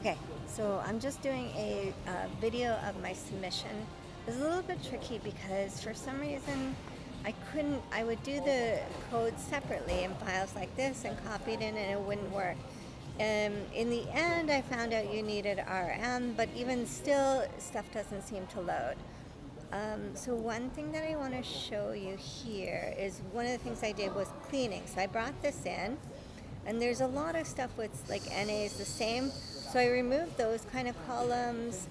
Okay, so I'm just doing a video of my submission. It was a little bit tricky because for some reason I would do the code separately in files like this and copy it in and it wouldn't work. In the end, I found out you needed RM, but even still, stuff doesn't seem to load. So one thing that I want to show you here is one of the things I did was cleaning. So I brought this in, and there's a lot of stuff with like NAs the same. So I removed those kind of columns.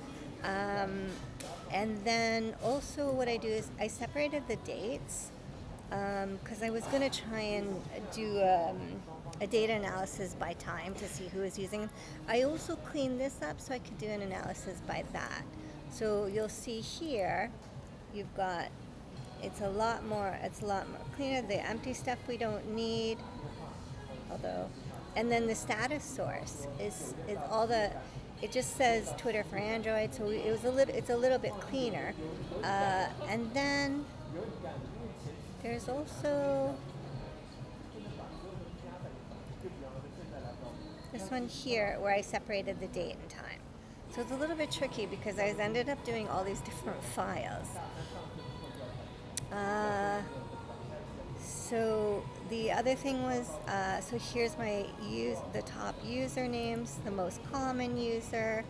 And then also what I do is I separated the dates because I was going to try and do a data analysis by time to see who is using them. I also cleaned this up so I could do an analysis by that. So you'll see here, you've got, it's a lot more cleaner. The empty stuff we don't need, although, and then the status source is all the, it just says Twitter for Android, so it's a little bit cleaner. And then there's also this one here where I separated the date and time. So it's a little bit tricky because I ended up doing all these different files. So the other thing was, so here's the top usernames, the most common user,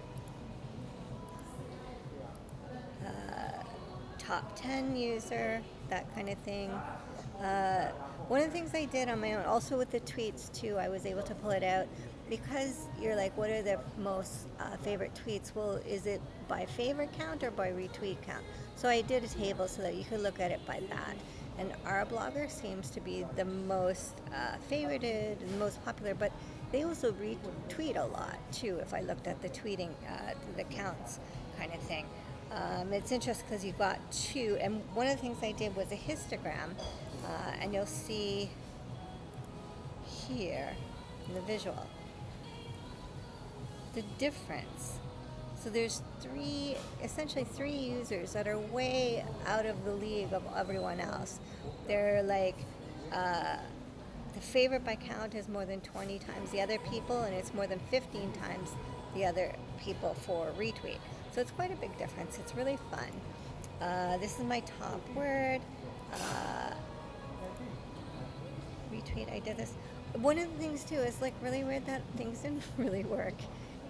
top 10 user, that kind of thing. One of the things I did on my own, also with the tweets too, I was able to pull it out because you're like, what are the most favorite tweets? Well, is it by favorite count or by retweet count? So I did a table so that you could look at it by that. And our blogger seems to be the most favorited and most popular, but they also retweet a lot too if I looked at the tweeting, the counts kind of thing. It's interesting because you've got two, and one of the things I did was a histogram, and you'll see here in the visual the difference. So there's essentially three users that are way out of the league of everyone else. They're like, the favorite by count is more than 20 times the other people, and it's more than 15 times the other people for retweet. So it's quite a big difference. It's really fun. This is my top word. Retweet, I did this. One of the things too is like really weird that things didn't really work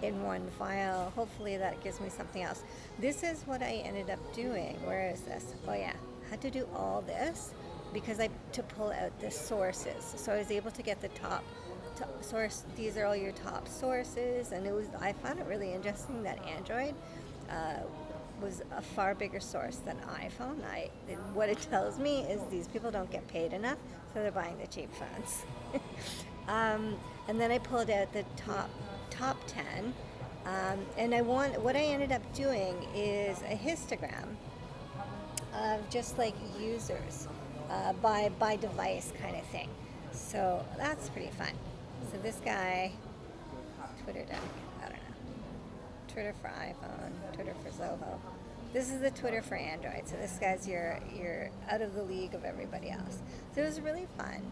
in one file. Hopefully that gives me something else. This is what I ended up doing. Where is this? Oh yeah, I had to do all this because to pull out the sources. So I was able to get the top source. These are all your top sources, and I found it really interesting that Android was a far bigger source than iPhone. What it tells me is these people don't get paid enough, so they're buying the cheap phones. And then I pulled out the top 10, and what I ended up doing is a histogram of just like users by device kind of thing. So that's pretty fun. So this guy, Twitter deck, I don't know, Twitter for iPhone, Twitter for Zoho. This is the Twitter for Android. So this guy's you're out of the league of everybody else. So it was really fun.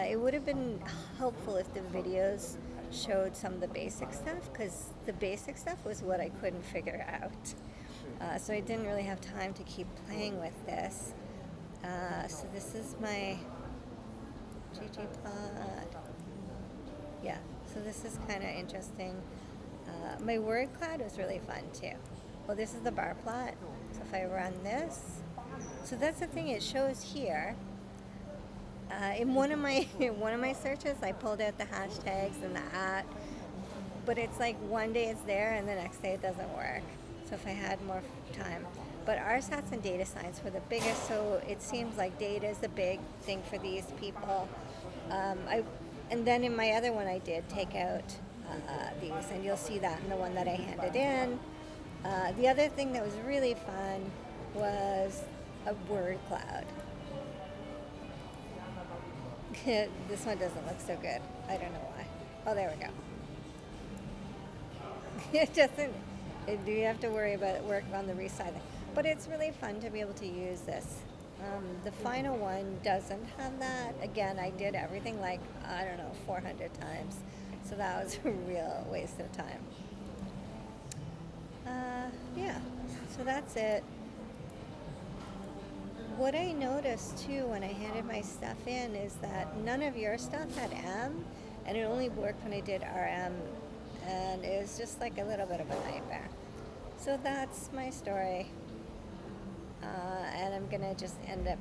It would have been helpful if the videos showed some of the basic stuff, because the basic stuff was what I couldn't figure out. So I didn't really have time to keep playing with this. So this is my ggplot. Yeah, so this is kind of interesting. My word cloud was really fun too. Well, this is the bar plot. So if I run this, so that's the thing it shows here. In one of my searches, I pulled out the hashtags and the @ but it's like one day it's there and the next day it doesn't work. So if I had more time. But RSATs and data science were the biggest, so it seems like data is a big thing for these people. And then in my other one I did take out these, and you'll see that in the one that I handed in. The other thing that was really fun was a word cloud. This one doesn't look so good. I don't know why. Oh, there we go. It doesn't, you have to worry about work on the resizing. But it's really fun to be able to use this. The final one doesn't have that. Again, I did everything like, I don't know, 400 times. So that was a real waste of time. Yeah, so that's it. What I noticed too when I handed my stuff in is that none of your stuff had M, and it only worked when I did RM, and it was just like a little bit of a nightmare. So that's my story, and I'm gonna just end up